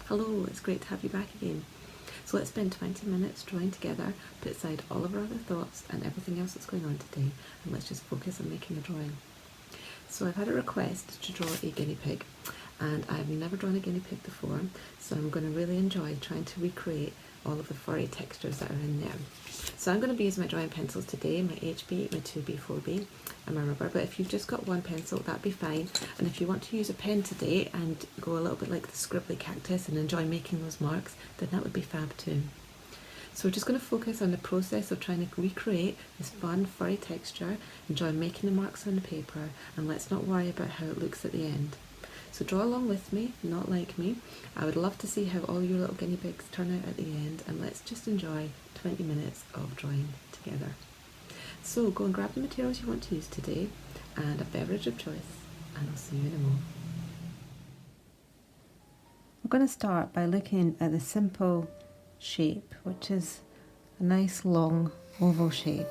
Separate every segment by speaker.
Speaker 1: Hello, it's great to have you back again. So let's spend 20 minutes drawing together, put aside all of our other thoughts and everything else that's going on today, and let's just focus on making a drawing. So I've had a request to draw a guinea pig, and I've never drawn a guinea pig before, so I'm going to really enjoy trying to recreate all of the furry textures that are in there. So I'm going to be using my drawing pencils today, my HB, my 2B, 4B and my rubber, but if you've just got one pencil that'd be fine, and if you want to use a pen today and go a little bit like the scribbly cactus and enjoy making those marks, then that would be fab too. So we're just going to focus on the process of trying to recreate this fun furry texture, enjoy making the marks on the paper, and let's not worry about how it looks at the end. So draw along with me, not like me. I would love to see how all your little guinea pigs turn out at the end, and let's just enjoy 20 minutes of drawing together. So go and grab the materials you want to use today and a beverage of choice, and I'll see you in a moment. We're going to start by looking at the simple shape, which is a nice long oval shape,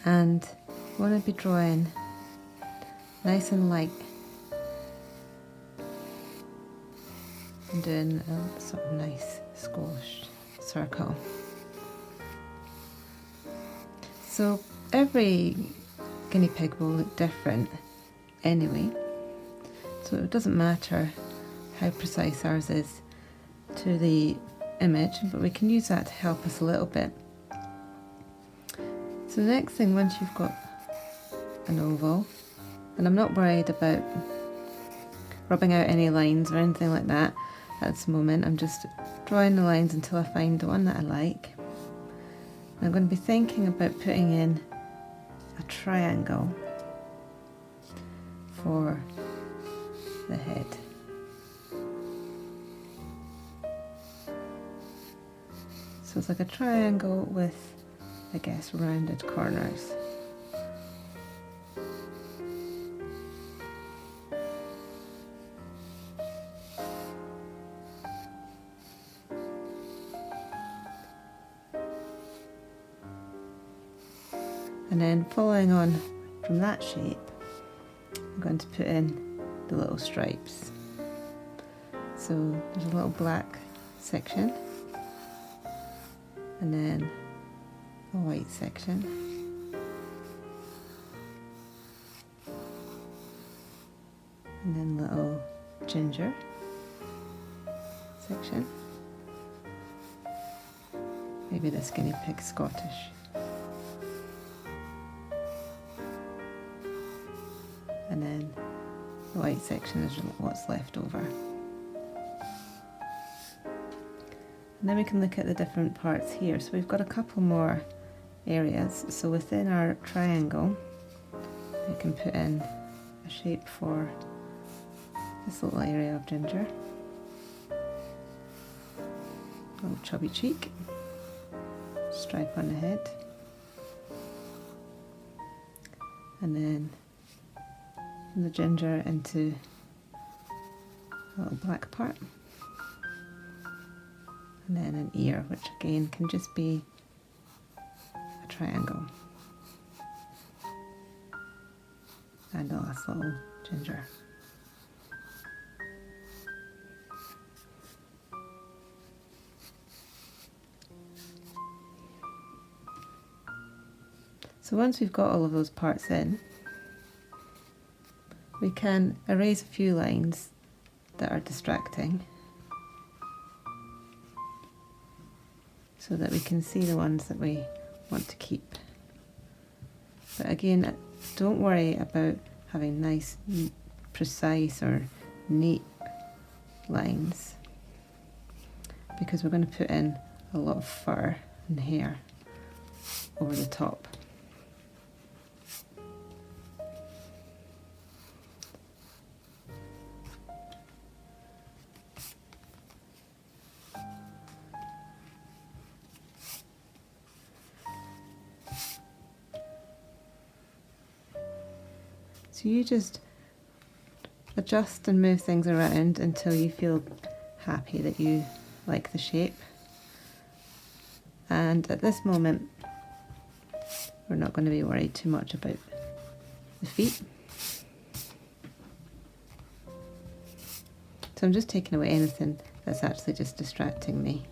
Speaker 1: and we're going to be drawing nice and light and doing a sort of nice squashed circle. So every guinea pig will look different anyway, so it doesn't matter how precise ours is to the image, but we can use that to help us a little bit. So the next thing, once you've got an oval, and I'm not worried about rubbing out any lines or anything like that at this moment, I'm just drawing the lines until I find the one that I like. I'm going to be thinking about putting in a triangle for the head. So it's like a triangle with, I guess, rounded corners. And then following on from that shape, I'm going to put in the little stripes. So there's a little black section, and then a white section, and then little ginger section. Maybe this guinea pig's Scottish. And then the white section is what's left over. And then we can look at the different parts here. So we've got a couple more areas. So within our triangle, we can put in a shape for this little area of ginger. A little chubby cheek, stripe on the head, and then the ginger into a little black part, and then an ear, which again can just be a triangle, and the last little ginger. So once we've got all of those parts in, we can erase a few lines that are distracting so that we can see the ones that we want to keep. But again, don't worry about having nice, precise or neat lines, because we're going to put in a lot of fur and hair over the top. So you just adjust and move things around until you feel happy that you like the shape. And at this moment, we're not going to be worried too much about the feet. So I'm just taking away anything that's actually just distracting me.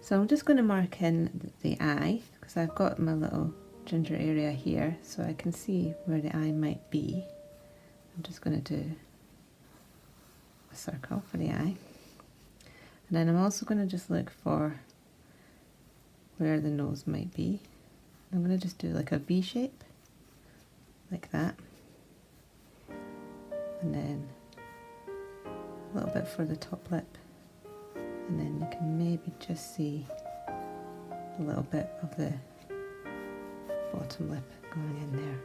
Speaker 1: So I'm just going to mark in the eye, because I've got my little ginger area here, so I can see where the eye might be. I'm just going to do a circle for the eye. And then I'm also going to just look for where the nose might be. I'm going to just do like a V shape, like that. And then a little bit for the top lip. And then you can maybe just see a little bit of the bottom lip going in there.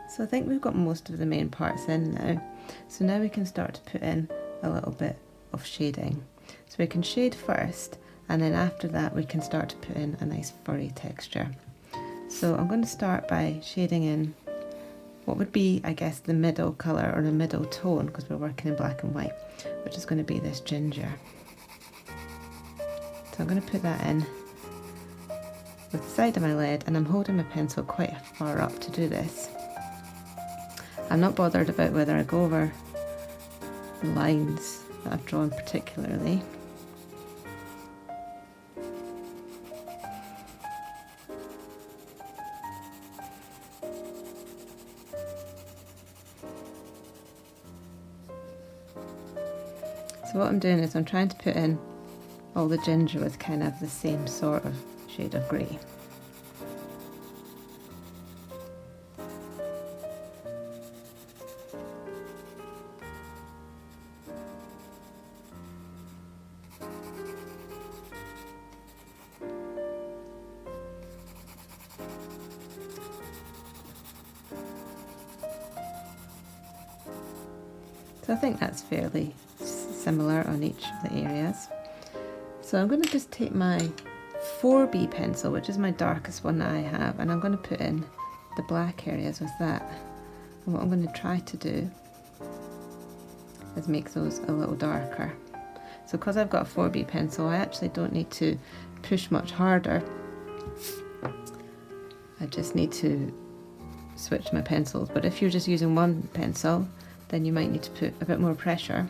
Speaker 1: So I think we've got most of the main parts in now. So now we can start to put in a little bit of shading. So we can shade first, and then after that we can start to put in a nice furry texture. So I'm going to start by shading in what would be, I guess, the middle colour or the middle tone, because we're working in black and white, which is going to be this ginger. So I'm going to put that in with the side of my lid, and I'm holding my pencil quite far up to do this. I'm not bothered about whether I go over the lines that I've drawn particularly. So what I'm doing is I'm trying to put in all the ginger with kind of the same sort of shade of grey. So I think that's fairly similar on each of the areas. So I'm going to just take my 4B pencil, which is my darkest one that I have, and I'm going to put in the black areas with that. And what I'm going to try to do is make those a little darker. So because I've got a 4B pencil, I actually don't need to push much harder. I just need to switch my pencils. But if you're just using one pencil, then you might need to put a bit more pressure,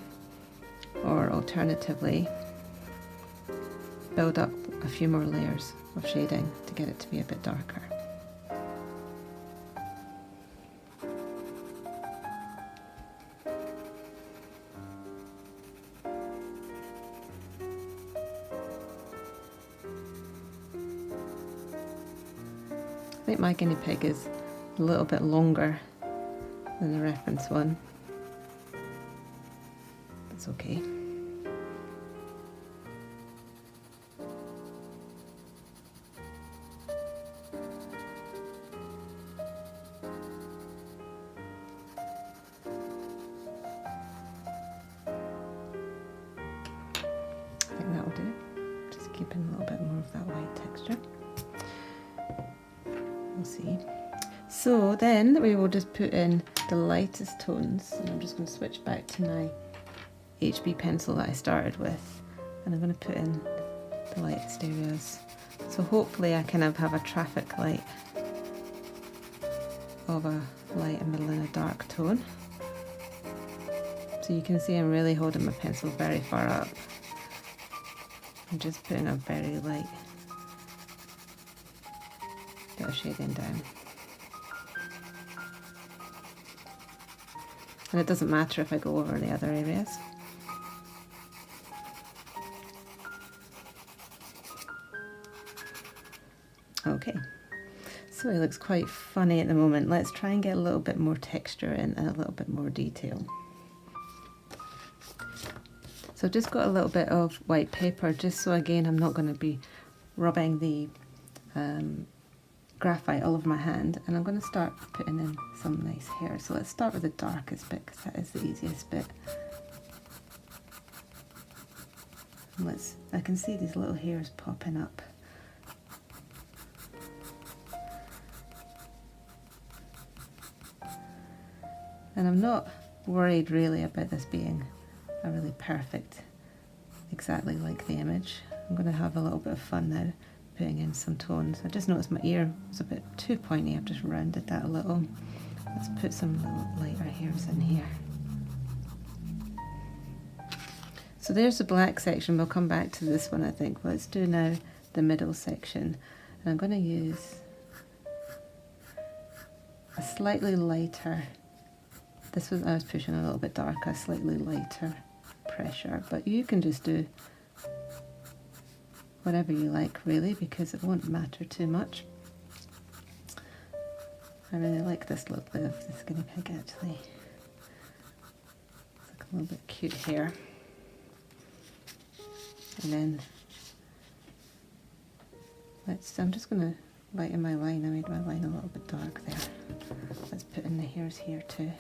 Speaker 1: or alternatively build up a few more layers of shading to get it to be a bit darker. I think my guinea pig is a little bit longer than the reference one. That's okay. I think that'll do. Just keeping a little bit more of that white texture. We'll see. So then we will just put in the lightest tones, and I'm just going to switch back to my HB pencil that I started with, and I'm going to put in the lightest areas. So hopefully I kind of have a traffic light of a light, a middle and a dark tone. So you can see I'm really holding my pencil very far up. I'm just putting a very light bit of shading down. And it doesn't matter if I go over the other areas. Okay, so it looks quite funny at the moment. Let's try and get a little bit more texture in and a little bit more detail. So I've just got a little bit of white paper, just so again I'm not going to be rubbing the graphite all over my hand, and I'm going to start putting in some nice hair. So let's start with the darkest bit, because that is the easiest bit. And I can see these little hairs popping up. And I'm not worried really about this being a really perfect exactly like the image. I'm going to have a little bit of fun now putting in some tones. I just noticed my ear was a bit too pointy. I've just rounded that a little. Let's put some little lighter hairs in here. So there's the black section. We'll come back to this one, I think. Let's do now the middle section. And I'm going to use a slightly lighter, this was, I was pushing a little bit darker, slightly lighter pressure, but you can just do whatever you like really, because it won't matter too much. I really like this look of this guinea pig actually. It's like a little bit cute hair. And then I'm just going to lighten my line. I made my line a little bit dark there. Let's put in the hairs here too.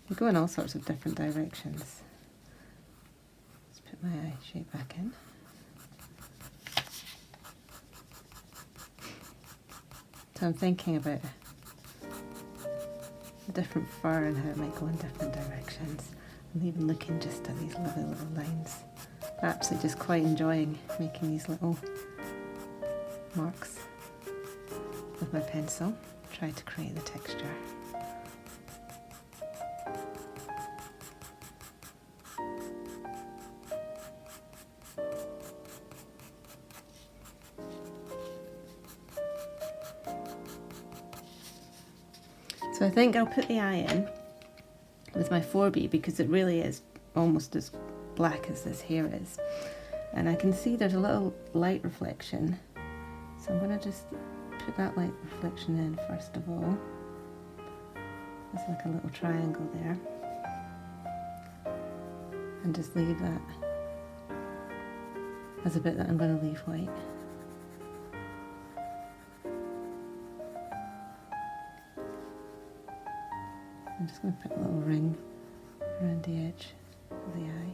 Speaker 1: You go in all sorts of different directions. Let's put my eye shape back in. So I'm thinking about the different fur and how it might go in different directions. I'm even looking just at these lovely little lines. I'm absolutely just quite enjoying making these little marks with my pencil. Try to create the texture. So I think I'll put the eye in with my 4B because it really is almost as black as this hair is. And I can see there's a little light reflection. So I'm going to just put that light reflection in first of all. There's like a little triangle there. And just leave that as a bit that I'm going to leave white. I'm just going to put a little ring around the edge of the eye.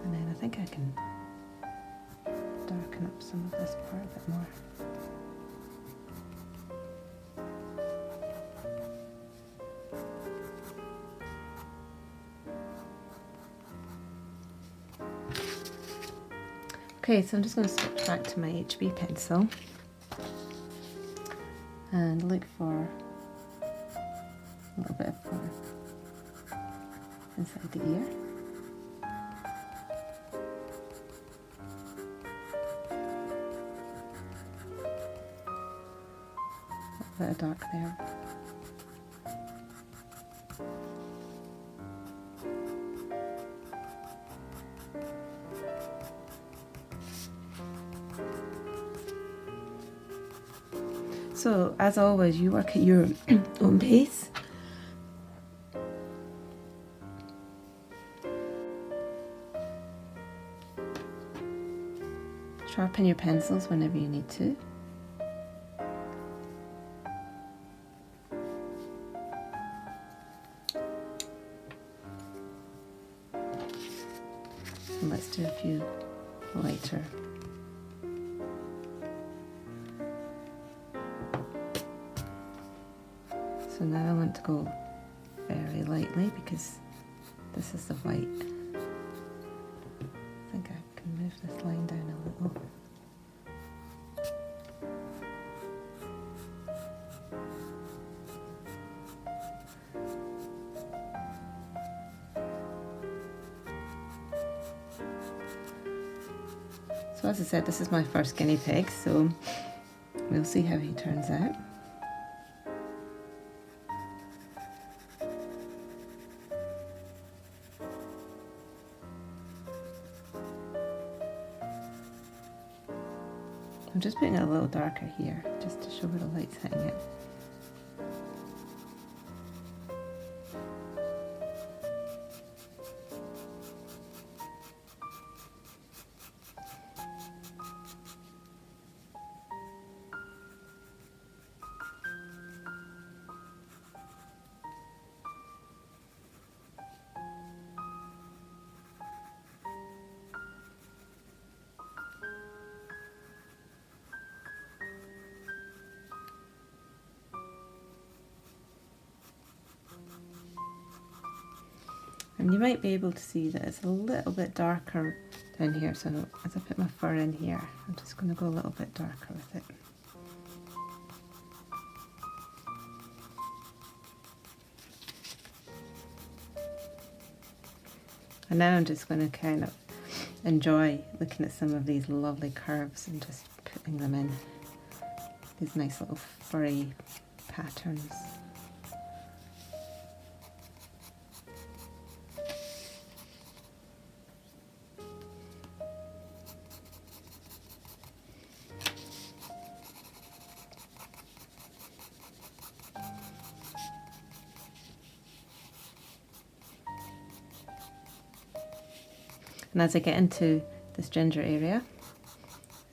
Speaker 1: And then I think I can darken up some of this part a bit more. Okay, so I'm just going to switch back to my HB pencil and look for a little bit of fur inside the ear. A bit of dark there. So, as always, you work at your own pace. Sharpen your pencils whenever you need to. And let's do a few lighter. So now I want to go very lightly because this is the white. I think I can move this line down a little. So as I said, this is my first guinea pig, so we'll see how he turns out. I'm just putting it a little darker here, just to show where the light's hitting it. And you might be able to see that it's a little bit darker down here, so as I put my fur in here, I'm just going to go a little bit darker with it. And now I'm just going to kind of enjoy looking at some of these lovely curves and just putting them in. These nice little furry patterns. And as I get into this ginger area,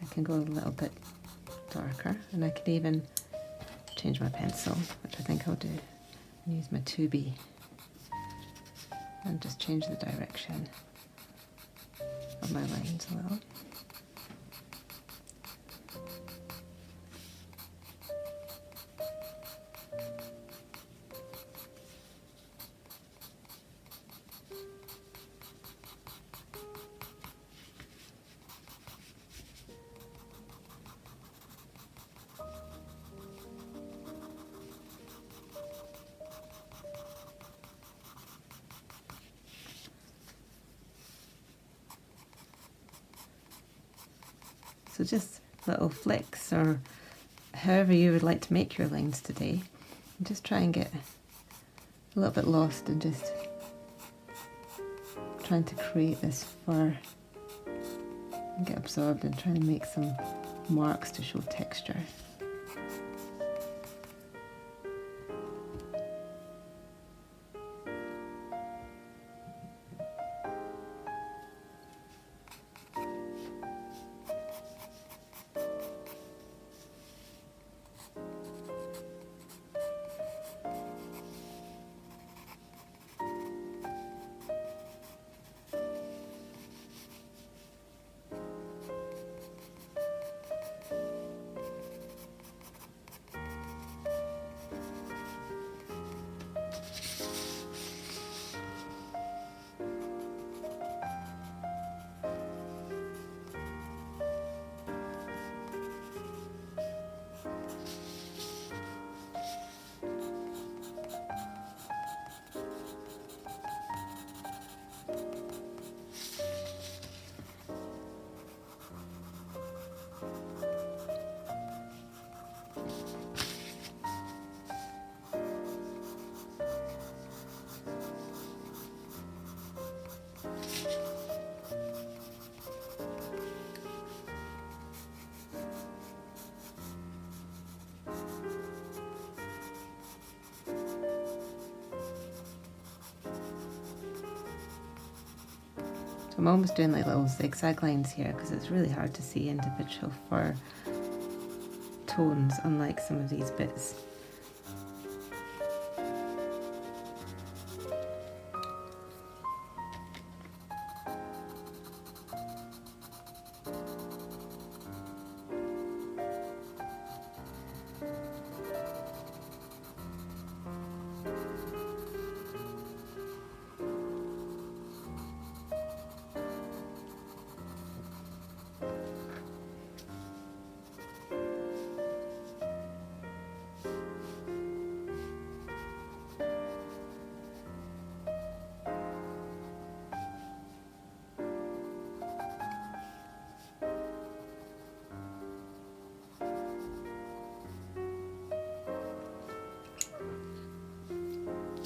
Speaker 1: I can go a little bit darker, and I can even change my pencil, which I think I'll do, and use my 2B and just change the direction of my lines a little. So just little flicks, or however you would like to make your lines today. And just try and get a little bit lost in just trying to create this fur and get absorbed and trying to make some marks to show texture. So I'm almost doing like little zigzag lines here because it's really hard to see individual fur tones, unlike some of these bits.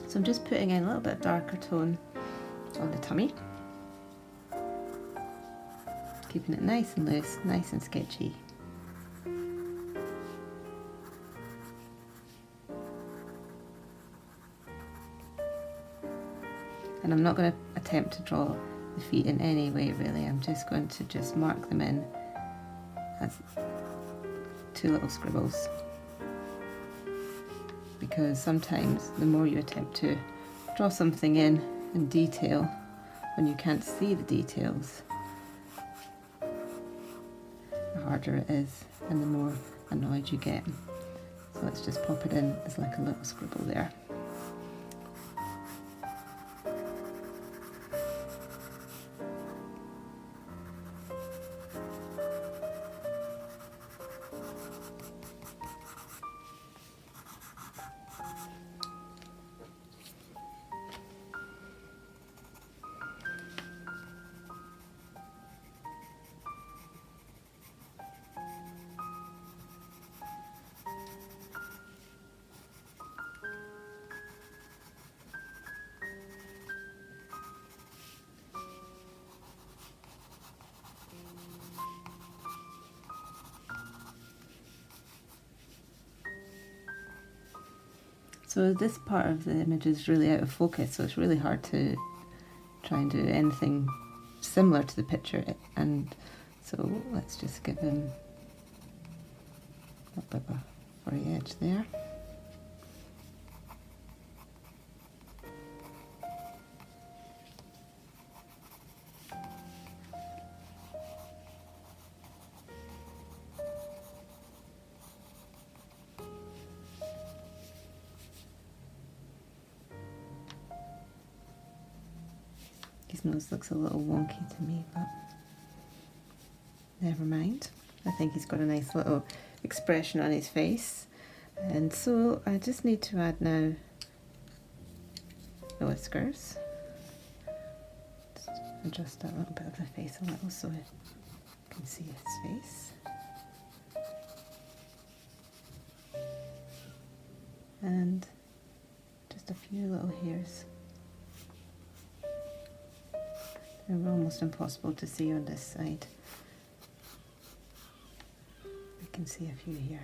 Speaker 1: So I'm just putting in a little bit of darker tone on the tummy, keeping it nice and loose, nice and sketchy. And I'm not going to attempt to draw the feet in any way really, I'm just going to just mark them in as two little scribbles. Because sometimes the more you attempt to draw something in detail when you can't see the details, the harder it is and the more annoyed you get. So let's just pop it in as like a little scribble there. So this part of the image is really out of focus, so it's really hard to try and do anything similar to the picture, and so let's just give him a bit of a furry edge there. His nose looks a little wonky to me, but never mind. I think he's got a nice little expression on his face. And so I just need to add now the whiskers. Just adjust that little bit of the face a little so I can see his face. And just a few little hairs. They're almost impossible to see on this side. I can see a few here.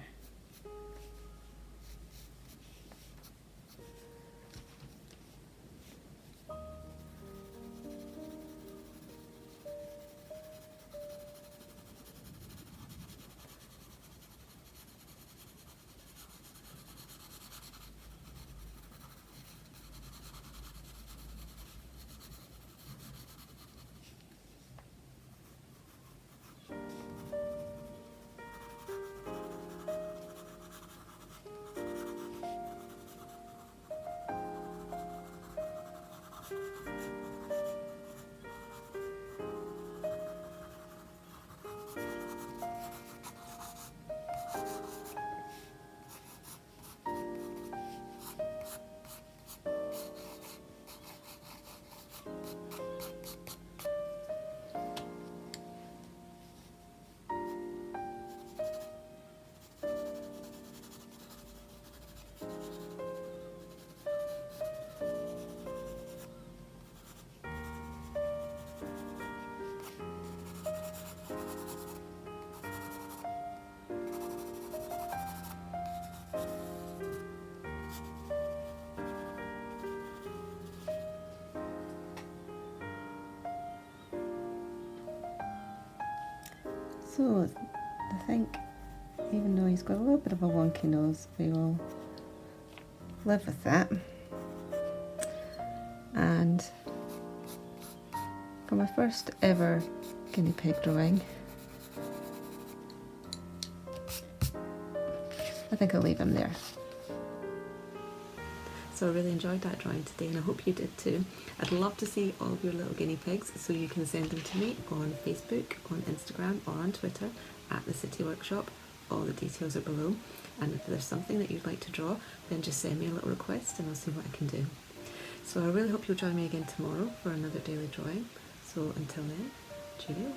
Speaker 1: So I think even though he's got a little bit of a wonky nose, we will live with that. And for my first ever guinea pig drawing, I think I'll leave him there. So I really enjoyed that drawing today, and I hope you did too. I'd love to see all of your little guinea pigs, so you can send them to me on Facebook, on Instagram, or on Twitter at the City Workshop. All the details are below, and if there's something that you'd like to draw, then just send me a little request and I'll see what I can do. So I really hope you'll join me again tomorrow for another daily drawing. So until then, cheerio.